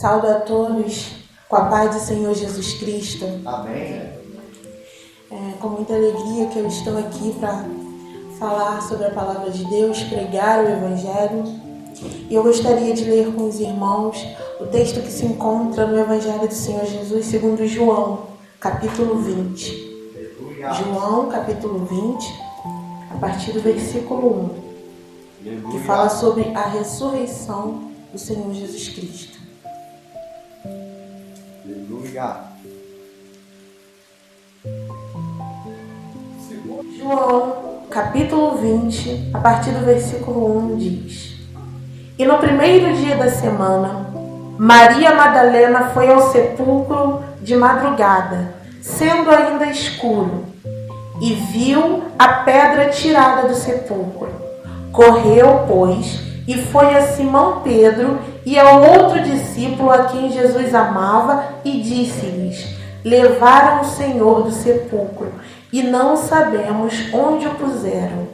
Saúdo a todos com a paz do Senhor Jesus Cristo. Amém. Com muita alegria que eu estou aqui para falar sobre a palavra de Deus, pregar o Evangelho. E eu gostaria de ler com os irmãos o texto que se encontra no Evangelho do Senhor Jesus segundo João, capítulo 20. João, capítulo 20, a partir do versículo 1, que fala sobre a ressurreição do Senhor Jesus Cristo. Aleluia. João, capítulo 20, a partir do versículo 1, diz: E no primeiro dia da semana, Maria Madalena foi ao sepulcro de madrugada, sendo ainda escuro, e viu a pedra tirada do sepulcro. Correu, pois, e foi a Simão Pedro e ao outro discípulo a quem Jesus amava e disse-lhes: Levaram o Senhor do sepulcro e não sabemos onde o puseram.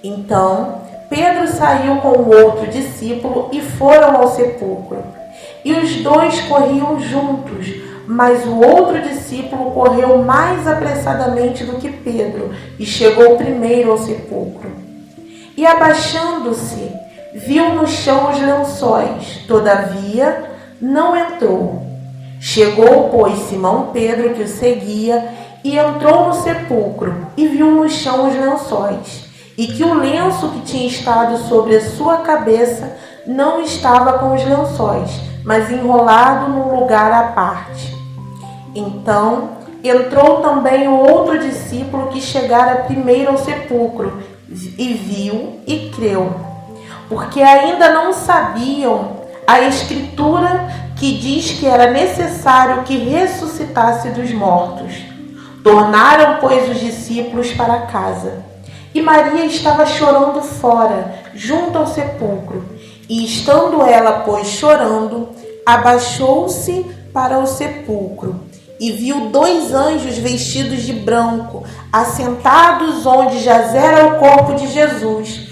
Então Pedro saiu com o outro discípulo e foram ao sepulcro. E os dois corriam juntos, mas o outro discípulo correu mais apressadamente do que Pedro e chegou primeiro ao sepulcro. E abaixando-se, viu no chão os lençóis, todavia não entrou. Chegou, pois, Simão Pedro, que o seguia, e entrou no sepulcro, e viu no chão os lençóis, e que o lenço que tinha estado sobre a sua cabeça não estava com os lençóis, mas enrolado num lugar à parte. Então entrou também o outro discípulo que chegara primeiro ao sepulcro, e viu e creu, porque ainda não sabiam a Escritura que diz que era necessário que ressuscitasse dos mortos. Tornaram, pois, os discípulos para casa. E Maria estava chorando fora, junto ao sepulcro. E estando ela, pois, chorando, abaixou-se para o sepulcro e viu dois anjos vestidos de branco, assentados onde jazera o corpo de Jesus,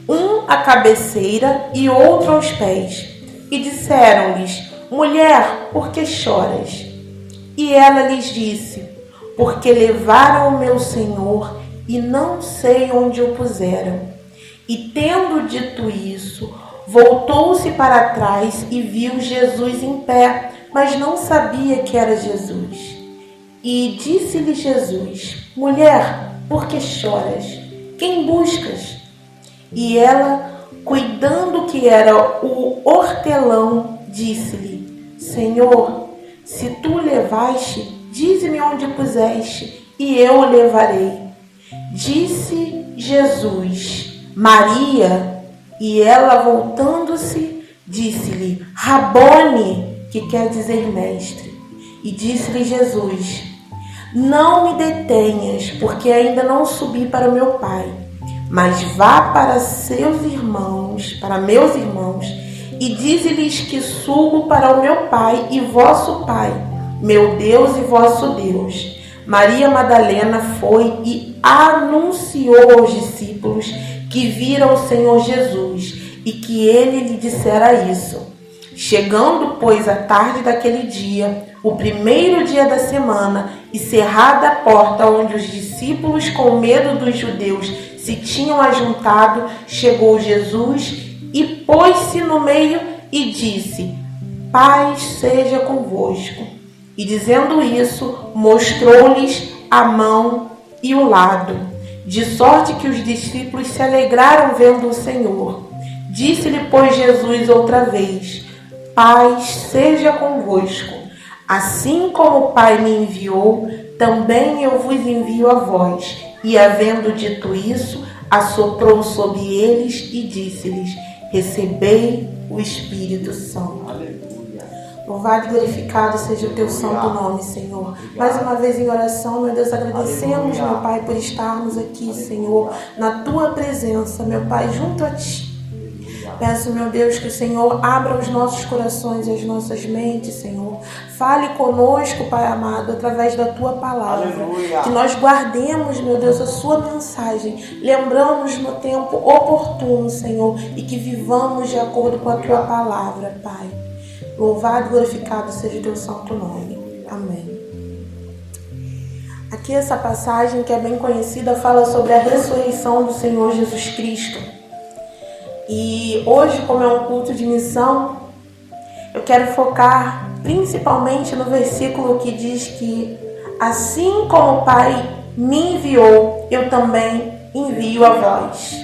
um à cabeceira e outro aos pés. E disseram-lhes: Mulher, por que choras? E ela lhes disse: Porque levaram o meu Senhor e não sei onde o puseram. E tendo dito isso, voltou-se para trás e viu Jesus em pé, mas não sabia que era Jesus. E disse-lhe Jesus: Mulher, por que choras? Quem buscas? E ela, cuidando que era o hortelão, disse-lhe: Senhor, se tu o levaste, dize-me onde o puseste, e eu o levarei. Disse Jesus: Maria. E ela, voltando-se, disse-lhe: Rabone, que quer dizer mestre. E disse-lhe Jesus: Não me detenhas, porque ainda não subi para o meu Pai, mas vá para meus irmãos, e dize-lhes que subo para o meu Pai e vosso Pai, meu Deus e vosso Deus. Maria Madalena foi e anunciou aos discípulos que viram o Senhor Jesus e que ele lhe dissera isso. Chegando, pois, a tarde daquele dia, o primeiro dia da semana, e cerrada a porta onde os discípulos, com medo dos judeus, se tinham ajuntado, chegou Jesus e pôs-se no meio e disse: Paz seja convosco. E dizendo isso, mostrou-lhes a mão e o lado, de sorte que os discípulos se alegraram vendo o Senhor. Disse-lhe, pois, Jesus outra vez: Paz seja convosco. Assim como o Pai me enviou, também eu vos envio a vós. E havendo dito isso, assoprou sobre eles e disse-lhes: Recebei o Espírito Santo. Aleluia. Louvado e glorificado seja o teu santo nome, Senhor. Mais uma vez em oração, meu Deus, agradecemos, meu Pai, por estarmos aqui, Senhor, na tua presença, meu Pai, junto a ti. Peço, meu Deus, que o Senhor abra os nossos corações e as nossas mentes, Senhor. Fale conosco, Pai amado, através da tua palavra. Aleluia. Que nós guardemos, meu Deus, a sua mensagem. Lembramos no tempo oportuno, Senhor, e que vivamos de acordo com a tua palavra, Pai. Louvado e glorificado seja o teu santo nome. Amém. Aqui essa passagem, que é bem conhecida, fala sobre a ressurreição do Senhor Jesus Cristo. E hoje, como é um culto de missão, eu quero focar principalmente no versículo que diz que assim como o Pai me enviou, eu também envio a vós.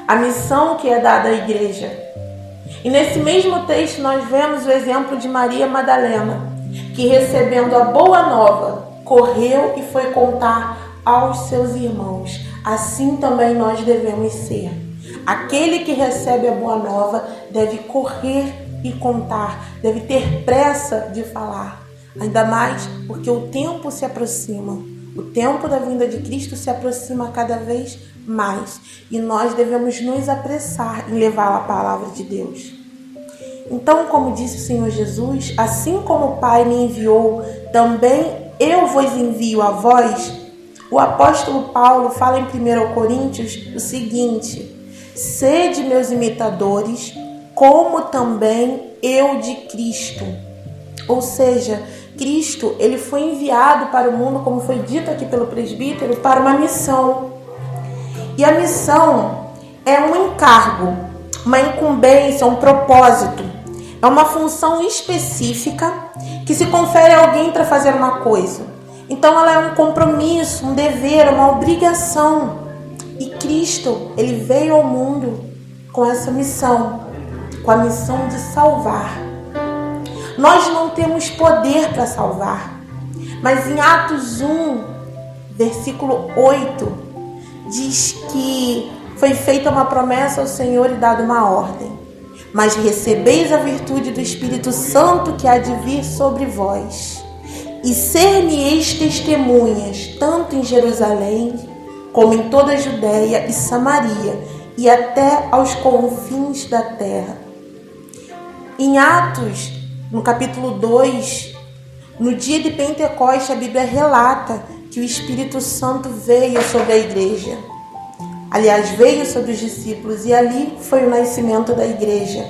A missão que é dada à igreja. E nesse mesmo texto nós vemos o exemplo de Maria Madalena, que recebendo a boa nova, correu e foi contar aos seus irmãos. Assim também nós devemos ser. Aquele que recebe a boa nova deve correr e contar, deve ter pressa de falar. Ainda mais porque o tempo se aproxima. O tempo da vinda de Cristo se aproxima cada vez mais. E nós devemos nos apressar em levar a palavra de Deus. Então, como disse o Senhor Jesus, assim como o Pai me enviou, também eu vos envio a vós. O apóstolo Paulo fala em 1 Coríntios o seguinte: sede meus imitadores, como também eu de Cristo. Ou seja, Cristo, ele foi enviado para o mundo, como foi dito aqui pelo presbítero, para uma missão. E a missão é um encargo, uma incumbência, um propósito. É uma função específica que se confere a alguém para fazer uma coisa. Então ela é um compromisso, um dever, uma obrigação. E Cristo, ele veio ao mundo com essa missão, com a missão de salvar. Nós não temos poder para salvar, mas em Atos 1, versículo 8, diz que foi feita uma promessa ao Senhor e dada uma ordem. Mas recebeis a virtude do Espírito Santo que há de vir sobre vós, e ser-me-eis testemunhas, tanto em Jerusalém, como em toda a Judéia e Samaria, e até aos confins da terra. Em Atos, no capítulo 2, no dia de Pentecostes, a Bíblia relata que o Espírito Santo veio sobre a igreja. Aliás, veio sobre os discípulos, e ali foi o nascimento da igreja,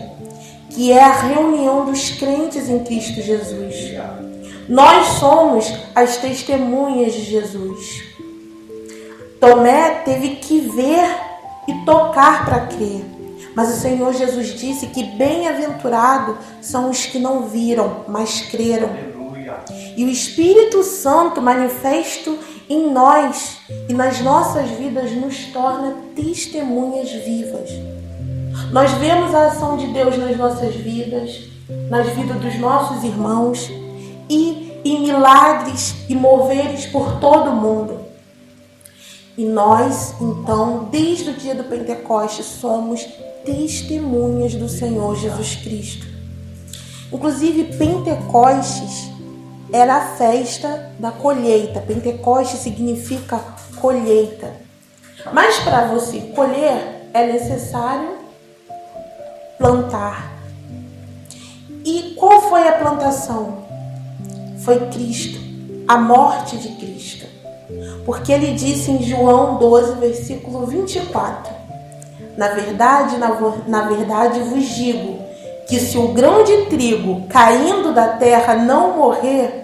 que é a reunião dos crentes em Cristo Jesus. Nós somos as testemunhas de Jesus. Tomé teve que ver e tocar para crer. Mas o Senhor Jesus disse que bem-aventurado são os que não viram, mas creram. E o Espírito Santo manifesto em nós e nas nossas vidas nos torna testemunhas vivas. Nós vemos a ação de Deus nas nossas vidas, nas vidas dos nossos irmãos e em milagres e moveres por todo o mundo. E nós, então, desde o dia do Pentecostes, somos testemunhas do Senhor Jesus Cristo. Inclusive, Pentecostes era a festa da colheita. Pentecostes significa colheita. Mas para você colher, é necessário plantar. E qual foi a plantação? Foi Cristo, a morte de Cristo. Porque ele disse em João 12, versículo 24: na verdade vos digo que se o grão de trigo caindo da terra não morrer,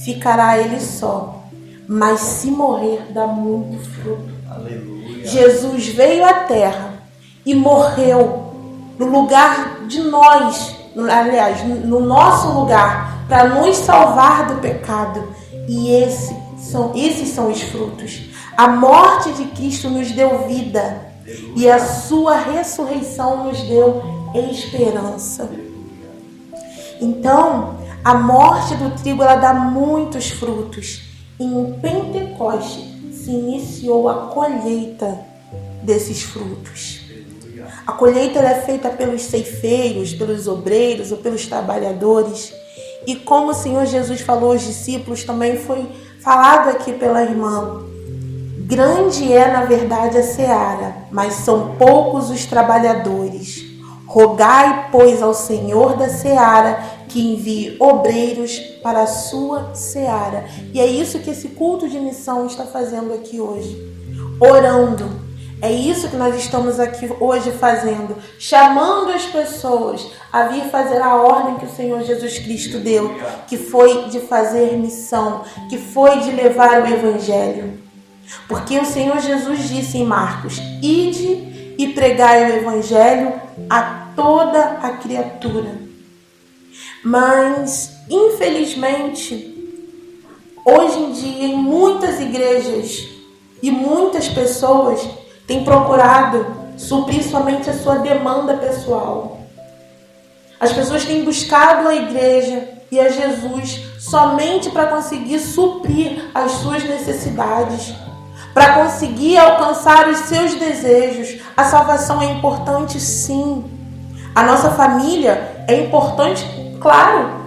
ficará ele só, mas se morrer, dá muito fruto. Aleluia. Jesus veio à terra e morreu no lugar de nós, aliás, no nosso lugar, para nos salvar do pecado. E esses são os frutos. A morte de Cristo nos deu vida e a sua ressurreição nos deu esperança. Então, a morte do trigo, ela dá muitos frutos. E em Pentecostes se iniciou a colheita desses frutos. A colheita ela é feita pelos ceifeiros, pelos obreiros ou pelos trabalhadores. E como o Senhor Jesus falou aos discípulos, também foi falado aqui pela irmã: grande é, na verdade, a seara, mas são poucos os trabalhadores. Rogai, pois, ao Senhor da seara que envie obreiros para a sua seara. E é isso que esse culto de missão está fazendo aqui hoje. Orando, É isso que nós estamos aqui hoje fazendo, chamando as pessoas a vir fazer a ordem que o Senhor Jesus Cristo deu, que foi de fazer missão, que foi de levar o Evangelho. Porque o Senhor Jesus disse em Marcos: ide e pregai o Evangelho a toda a criatura. Mas, infelizmente, hoje em dia, em muitas igrejas e muitas pessoas têm procurado suprir somente a sua demanda pessoal. As pessoas têm buscado a igreja e a Jesus somente para conseguir suprir as suas necessidades, para conseguir alcançar os seus desejos. A salvação é importante, sim. A nossa família é importante, claro.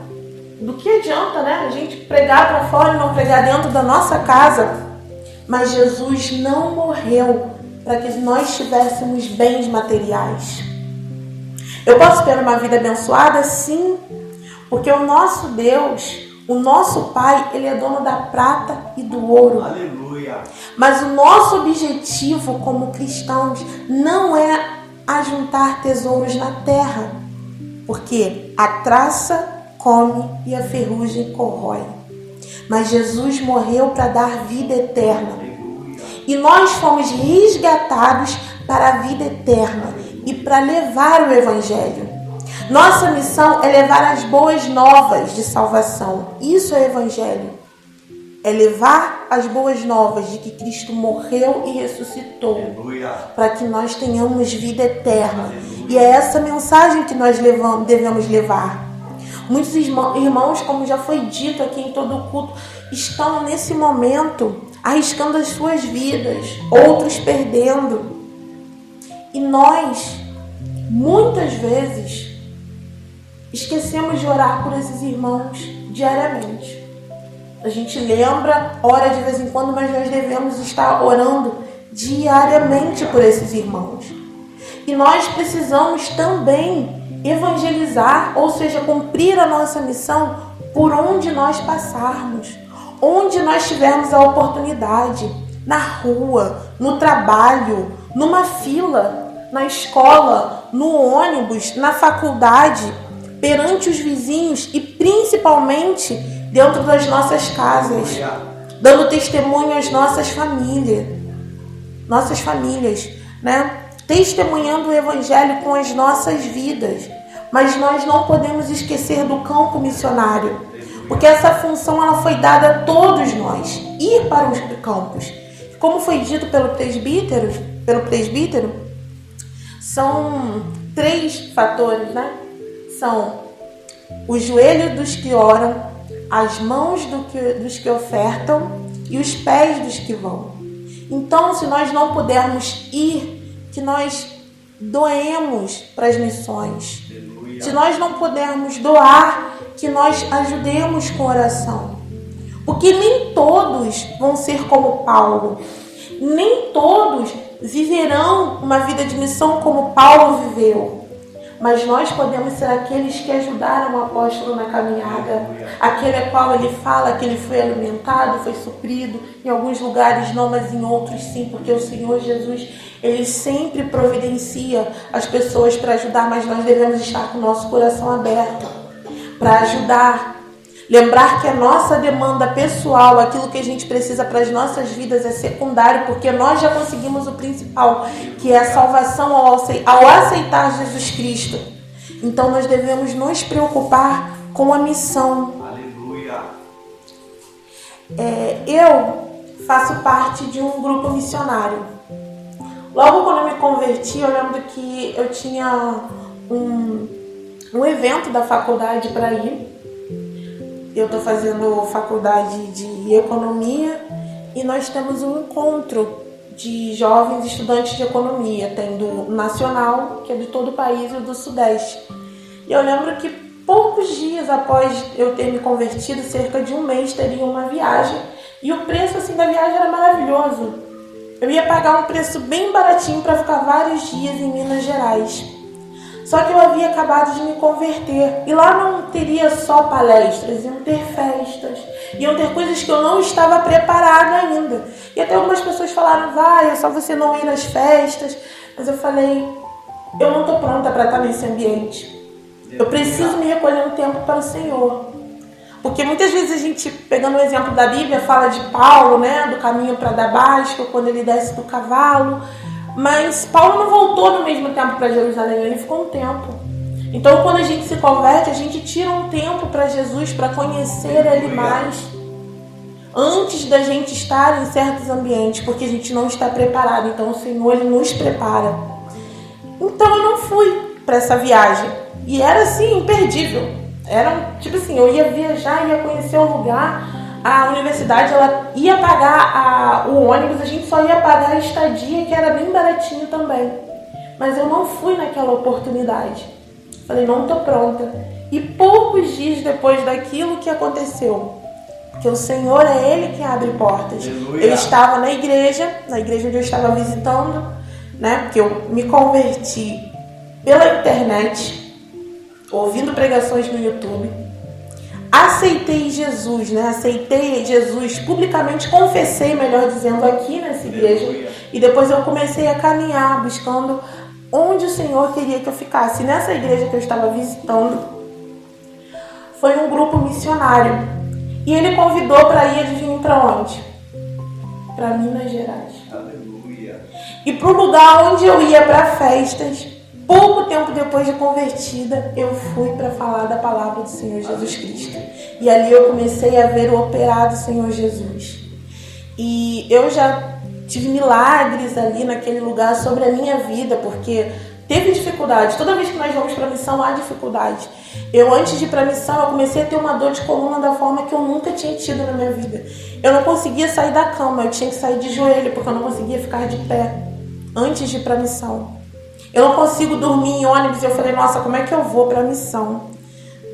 Do que adianta, né? A gente pregar para fora e não pregar dentro da nossa casa? Mas Jesus não morreu para que nós tivéssemos bens materiais. Eu posso ter uma vida abençoada? Sim, porque o nosso Deus, o nosso Pai, Ele é dono da prata e do ouro. Aleluia. Mas o nosso objetivo como cristãos não é ajuntar tesouros na terra, porque a traça come e a ferrugem corrói. Mas Jesus morreu para dar vida eterna. E nós fomos resgatados para a vida eterna e para levar o Evangelho. Nossa missão é levar as boas novas de salvação. Isso é Evangelho. É levar as boas novas de que Cristo morreu e ressuscitou para que nós tenhamos vida eterna. E é essa mensagem que nós devemos levar. Muitos irmãos, como já foi dito aqui em todo o culto, estão nesse momento arriscando as suas vidas, outros perdendo. E nós, muitas vezes, esquecemos de orar por esses irmãos diariamente. A gente lembra, ora de vez em quando, mas nós devemos estar orando diariamente por esses irmãos. E nós precisamos também evangelizar, ou seja, cumprir a nossa missão por onde nós passarmos, onde nós tivermos a oportunidade, na rua, no trabalho, numa fila, na escola, no ônibus, na faculdade, perante os vizinhos e principalmente dentro das nossas casas, dando testemunho às nossas famílias, né? Testemunhando o Evangelho com as nossas vidas. Mas nós não podemos esquecer do campo missionário, porque essa função ela foi dada a todos nós, ir para os campos. Como foi dito pelo presbítero, são 3 fatores, né? São o joelho dos que oram, as mãos dos que ofertam e os pés dos que vão. Então, se nós não pudermos ir, que nós doemos para as missões. Se nós não pudermos doar, que nós ajudemos com oração. Porque nem todos vão ser como Paulo. Nem todos viverão uma vida de missão como Paulo viveu. Mas nós podemos ser aqueles que ajudaram o apóstolo na caminhada. Aquele a qual ele fala que ele foi alimentado, foi suprido. Em alguns lugares não, mas em outros sim. Porque o Senhor Jesus, Ele sempre providencia as pessoas para ajudar. Mas nós devemos estar com o nosso coração aberto para ajudar. Lembrar que a nossa demanda pessoal, aquilo que a gente precisa para as nossas vidas é secundário, porque nós já conseguimos o principal, que é a salvação ao aceitar Jesus Cristo. Então nós devemos nos preocupar com a missão. Aleluia. Eu faço parte de um grupo missionário. Logo quando eu me converti, eu lembro que eu tinha um evento da faculdade para ir. Eu estou fazendo faculdade de economia e nós temos um encontro de jovens estudantes de economia. Tem do nacional, que é de todo o país, e do sudeste. E eu lembro que poucos dias após eu ter me convertido, cerca de um mês, teria uma viagem. E o preço assim, da viagem era maravilhoso. Eu ia pagar um preço bem baratinho para ficar vários dias em Minas Gerais. Só que eu havia acabado de me converter. E lá não teria só palestras, iam ter festas, iam ter coisas que eu não estava preparada ainda. E até algumas pessoas falaram, vai, é só você não ir nas festas. Mas eu falei, eu não estou pronta para estar nesse ambiente. Eu preciso me recolher um tempo para o Senhor. Porque muitas vezes a gente, pegando o exemplo da Bíblia, fala de Paulo, né, do caminho para Damasco, quando ele desce do cavalo. Mas Paulo não voltou no mesmo tempo para Jerusalém, ele ficou um tempo. Então, quando a gente se converte, a gente tira um tempo para Jesus, para conhecer Ele mais, antes da gente estar em certos ambientes, porque a gente não está preparado. Então, o Senhor, Ele nos prepara. Então, eu não fui para essa viagem. E era assim, imperdível. Era tipo assim, eu ia viajar, ia conhecer o lugar. A universidade, ela ia pagar o ônibus, a gente só ia pagar a estadia, que era bem baratinho também. Mas eu não fui naquela oportunidade. Falei, não estou pronta. E poucos dias depois daquilo, que aconteceu? Porque o Senhor é Ele que abre portas. Aleluia. Eu estava na igreja onde eu estava visitando, né? Porque eu me converti pela internet, ouvindo pregações no YouTube. Aceitei Jesus, né? Aceitei Jesus publicamente, confessei, melhor dizendo, aqui nessa igreja. E depois eu comecei a caminhar, buscando onde o Senhor queria que eu ficasse. Nessa igreja que eu estava visitando, foi um grupo missionário. E ele convidou para ir, adivinha para onde? Para Minas Gerais. Aleluia. E para o lugar onde eu ia para festas, pouco tempo depois de convertida, eu fui para falar da palavra do Senhor Jesus Cristo. E ali eu comecei a ver o operar do Senhor Jesus. E eu já tive milagres ali naquele lugar sobre a minha vida, porque teve dificuldade. Toda vez que nós vamos para a missão, há dificuldade. Eu, antes de ir para a missão, eu comecei a ter uma dor de coluna da forma que eu nunca tinha tido na minha vida. Eu não conseguia sair da cama, eu tinha que sair de joelho, porque eu não conseguia ficar de pé antes de ir para a missão. Eu não consigo dormir em ônibus. Eu falei, nossa, como é que eu vou para a missão?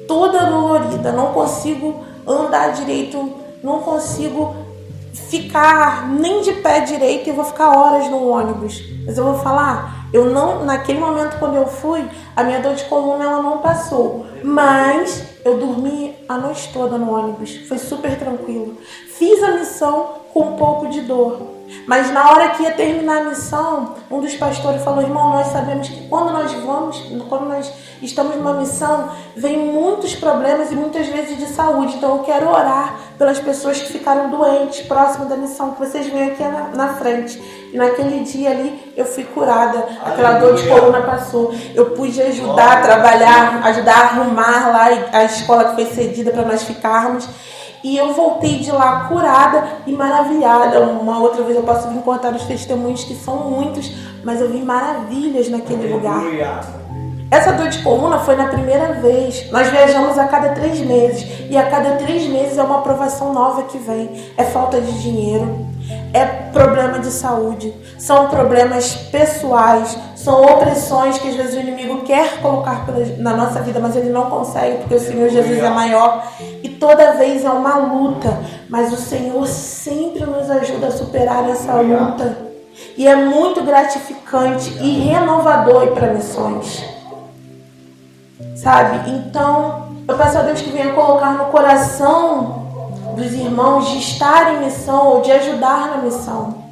Toda dolorida, não consigo andar direito, não consigo ficar nem de pé direito, e eu vou ficar horas no ônibus. Mas eu vou falar, eu não, naquele momento quando eu fui, a minha dor de coluna ela não passou, mas eu dormi a noite toda no ônibus, foi super tranquilo. Fiz a missão com um pouco de dor, mas na hora que ia terminar a missão, um dos pastores falou, irmão, nós sabemos que quando nós estamos numa missão, vem muitos problemas e muitas vezes de saúde, então eu quero orar pelas pessoas que ficaram doentes próximo da missão, que vocês veem aqui na frente. E naquele dia ali eu fui curada, aquela dor de coluna passou, eu pude ajudar a trabalhar, ajudar a arrumar lá a escola que foi cedida para nós ficarmos. E eu voltei de lá curada e maravilhada. Uma outra vez eu posso vir contar os testemunhos, que são muitos, mas eu vi maravilhas naquele lugar. Essa dor de coluna foi na primeira vez. Nós viajamos a cada 3 meses. E a cada 3 meses é uma aprovação nova que vem. É falta de dinheiro, é problema de saúde, são problemas pessoais, são opressões que às vezes o inimigo quer colocar na nossa vida, mas ele não consegue, porque o Senhor Jesus é maior. E toda vez é uma luta, mas o Senhor sempre nos ajuda a superar essa luta. E é muito gratificante e renovador ir para missões. Sabe? Então, eu peço a Deus que venha colocar no coração dos irmãos de estar em missão ou de ajudar na missão.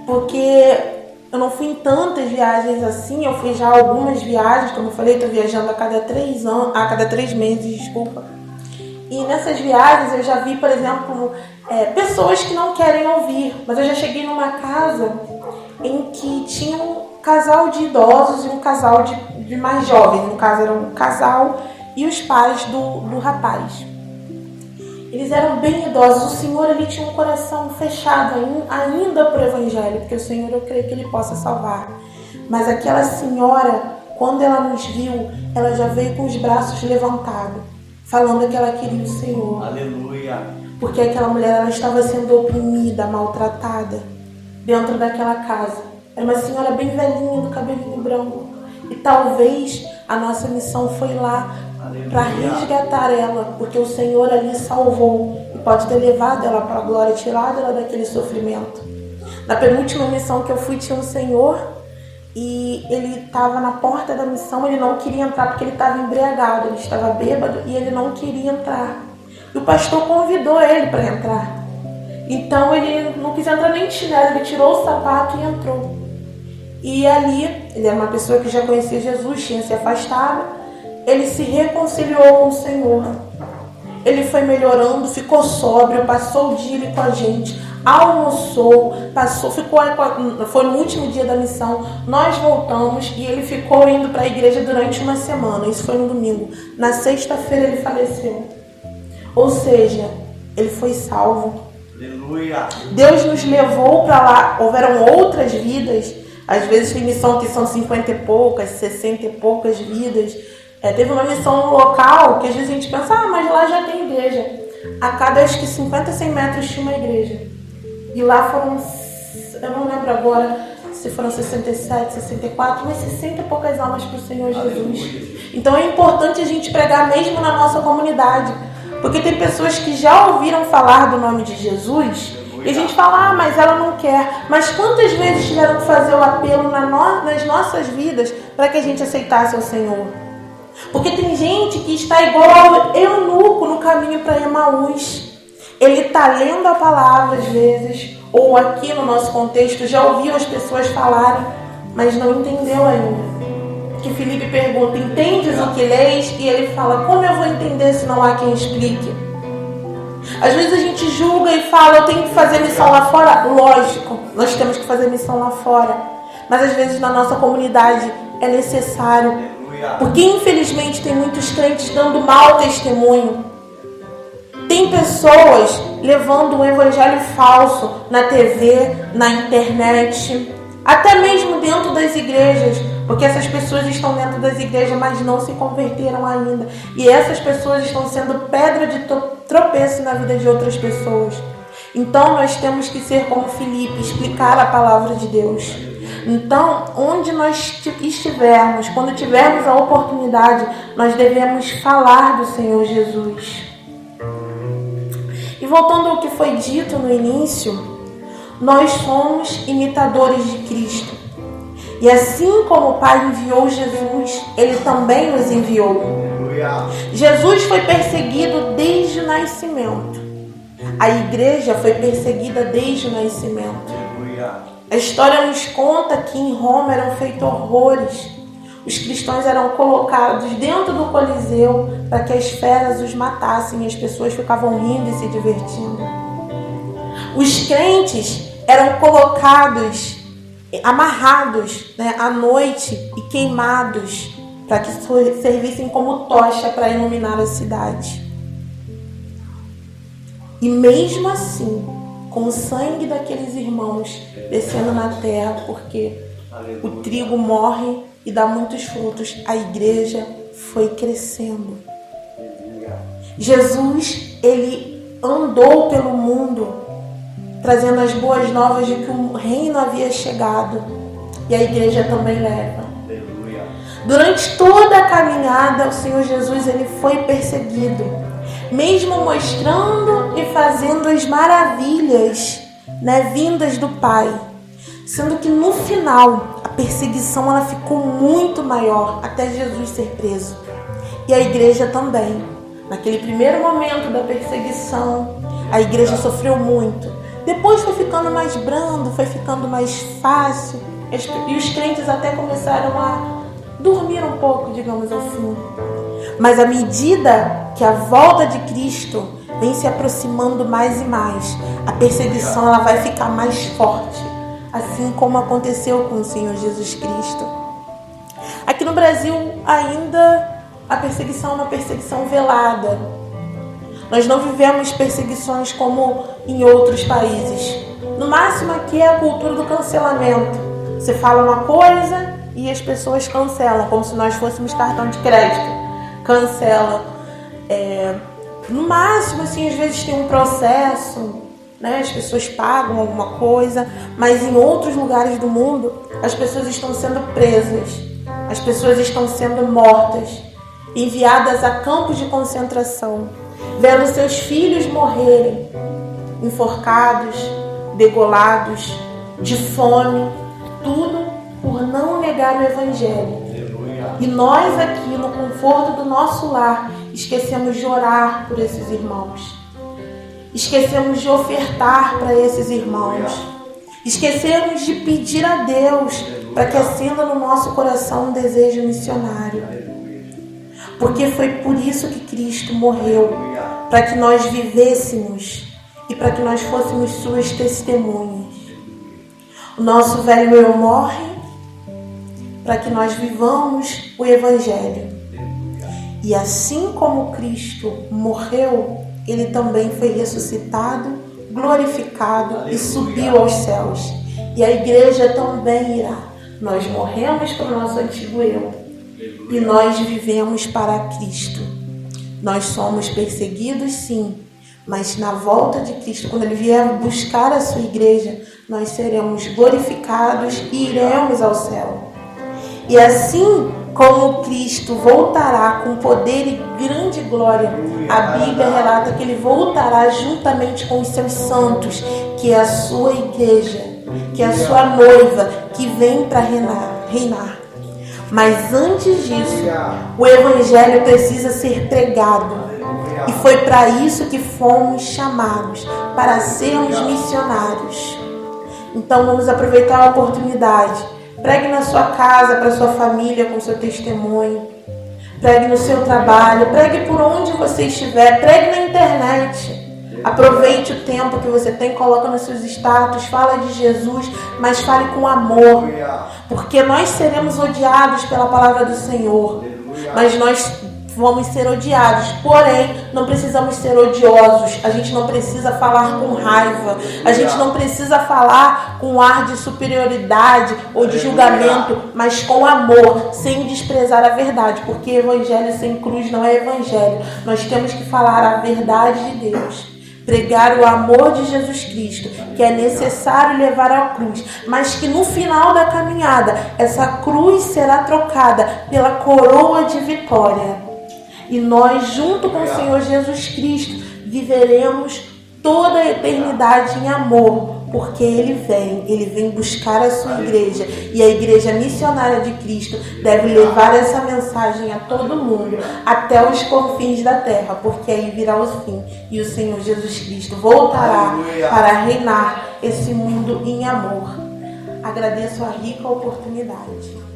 Porque eu não fui em tantas viagens assim, eu fui já algumas viagens, como eu falei, estou viajando a cada 3 meses, desculpa. E nessas viagens eu já vi, por exemplo, pessoas que não querem ouvir, mas eu já cheguei numa casa em que tinha um casal de idosos e um casal de mais jovens. No caso era um casal e os pais do rapaz. Eles eram bem idosos. O Senhor ali tinha um coração fechado ainda para o Evangelho, porque o Senhor, eu creio que Ele possa salvar. Mas aquela senhora, quando ela nos viu, ela já veio com os braços levantados, falando que ela queria o Senhor. Aleluia. Porque aquela mulher, ela estava sendo oprimida, maltratada dentro daquela casa. Era uma senhora bem velhinha, do cabelinho branco. E talvez a nossa missão foi lá para resgatar ela, porque o Senhor ali salvou e pode ter levado ela para a glória, tirado ela daquele sofrimento. Na penúltima missão que eu fui, tinha um senhor e ele estava na porta da missão. Ele não queria entrar porque ele estava embriagado, ele estava bêbado e ele não queria entrar. E o pastor convidou ele para entrar. Então ele não quis entrar nem de chinelo, ele tirou o sapato e entrou. E ali, ele era uma pessoa que já conhecia Jesus, tinha se afastado, ele se reconciliou com o Senhor. Ele foi melhorando, ficou sóbrio, passou o dia ali com a gente, almoçou, foi no último dia da missão, nós voltamos e ele ficou indo para a igreja durante uma semana. Isso foi no domingo. Na sexta-feira ele faleceu. Ou seja, ele foi salvo. Aleluia. Deus nos levou para lá. Houveram outras vidas. Às vezes tem missão que são 50 e poucas, 60 e poucas vidas. Teve uma missão local que às vezes a gente pensa, mas lá já tem igreja. A cada, acho que 50, 100 metros tinha uma igreja. E lá foram, eu não lembro agora se foram 67, 64, mas 60 e poucas almas para o Senhor Jesus. Então é importante a gente pregar mesmo na nossa comunidade. Porque tem pessoas que já ouviram falar do nome de Jesus e a gente fala, mas ela não quer. Mas quantas vezes tiveram que fazer o apelo nas nossas vidas para que a gente aceitasse o Senhor? Porque tem gente que está igual ao eunuco no caminho para Emaús. Ele está lendo a palavra às vezes, ou aqui no nosso contexto, já ouviu as pessoas falarem, mas não entendeu ainda. Que Felipe pergunta, entendes o que lês? E ele fala, como eu vou entender se não há quem explique? Às vezes a gente julga e fala, eu tenho que fazer missão lá fora. Lógico, nós temos que fazer missão lá fora. Mas às vezes na nossa comunidade é necessário. Porque infelizmente tem muitos crentes dando mau testemunho. Tem pessoas levando um evangelho falso na TV, na internet, até mesmo dentro das igrejas. Porque essas pessoas estão dentro das igrejas, mas não se converteram ainda. E essas pessoas estão sendo pedra de tropeço na vida de outras pessoas. Então nós temos que ser como Felipe, explicar a palavra de Deus. Então, onde nós estivermos, quando tivermos a oportunidade, nós devemos falar do Senhor Jesus. E voltando ao que foi dito no início, nós somos imitadores de Cristo. E assim como o Pai enviou Jesus, Ele também nos enviou. Jesus foi perseguido desde o nascimento. A igreja foi perseguida desde o nascimento. A história nos conta que em Roma eram feitos horrores. Os cristãos eram colocados dentro do Coliseu para que as feras os matassem e as pessoas ficavam rindo e se divertindo. Os crentes eram colocados, amarrados, à noite e queimados para que servissem como tocha para iluminar a cidade. E mesmo assim, com o sangue daqueles irmãos descendo na terra, porque o trigo morre e dá muitos frutos, a igreja foi crescendo. Jesus, ele andou pelo mundo, trazendo as boas novas de que o reino havia chegado. E a igreja também leva. Durante toda a caminhada, o Senhor Jesus, ele foi perseguido, mesmo mostrando e fazendo as maravilhas, vindas do Pai. Sendo que no final, a perseguição ela ficou muito maior, até Jesus ser preso. E a igreja também. Naquele primeiro momento da perseguição, a igreja sofreu muito. Depois foi ficando mais brando, foi ficando mais fácil. E os crentes até começaram a dormir um pouco, digamos assim. Mas à medida que a volta de Cristo vem se aproximando mais e mais, a perseguição ela vai ficar mais forte, assim como aconteceu com o Senhor Jesus Cristo. Aqui no Brasil ainda a perseguição é uma perseguição velada. Nós não vivemos perseguições como em outros países. No máximo aqui é a cultura do cancelamento. Você fala uma coisa e as pessoas cancelam, como se nós fôssemos cartão de crédito. Cancela. No máximo, assim, às vezes tem um processo, as pessoas pagam alguma coisa, mas em outros lugares do mundo, as pessoas estão sendo presas, as pessoas estão sendo mortas, enviadas a campos de concentração, vendo seus filhos morrerem, enforcados, degolados, de fome, tudo por não negar o Evangelho. E nós aqui, no conforto do nosso lar, esquecemos de orar por esses irmãos. Esquecemos de ofertar para esses irmãos. Esquecemos de pedir a Deus para que acenda no nosso coração um desejo missionário. Porque foi por isso que Cristo morreu, para que nós vivêssemos e para que nós fôssemos suas testemunhas. O nosso velho eu morre para que nós vivamos o Evangelho. E assim como Cristo morreu, Ele também foi ressuscitado, glorificado e subiu aos céus. E a igreja também irá. Nós morremos para o nosso antigo eu e nós vivemos para Cristo. Nós somos perseguidos, sim, mas na volta de Cristo, quando Ele vier buscar a sua igreja, nós seremos glorificados e iremos ao céu. E assim como Cristo voltará com poder e grande glória, a Bíblia relata que Ele voltará juntamente com os seus santos, que é a sua igreja, que é a sua noiva, que vem para reinar. Mas antes disso, o Evangelho precisa ser pregado. E foi para isso que fomos chamados, para sermos missionários. Então vamos aproveitar a oportunidade. Pregue na sua casa, para sua família, com seu testemunho. Pregue no seu trabalho, pregue por onde você estiver, pregue na internet. Aproveite o tempo que você tem, coloca nos seus status, fala de Jesus, mas fale com amor. Porque nós seremos odiados pela palavra do Senhor. Mas nós vamos ser odiados, porém não precisamos ser odiosos. A gente não precisa falar com raiva, a gente não precisa falar com ar de superioridade ou de julgamento, mas com amor, sem desprezar a verdade, porque evangelho sem cruz não é evangelho. Nós temos que falar a verdade de Deus, pregar o amor de Jesus Cristo, que é necessário levar à cruz, mas que no final da caminhada essa cruz será trocada pela coroa de vitória. E nós, junto com o Senhor Jesus Cristo, viveremos toda a eternidade em amor, porque Ele vem buscar a sua igreja. E a igreja missionária de Cristo deve levar essa mensagem a todo mundo, até os confins da terra, porque aí virá o fim. E o Senhor Jesus Cristo voltará para reinar esse mundo em amor. Agradeço a rica oportunidade.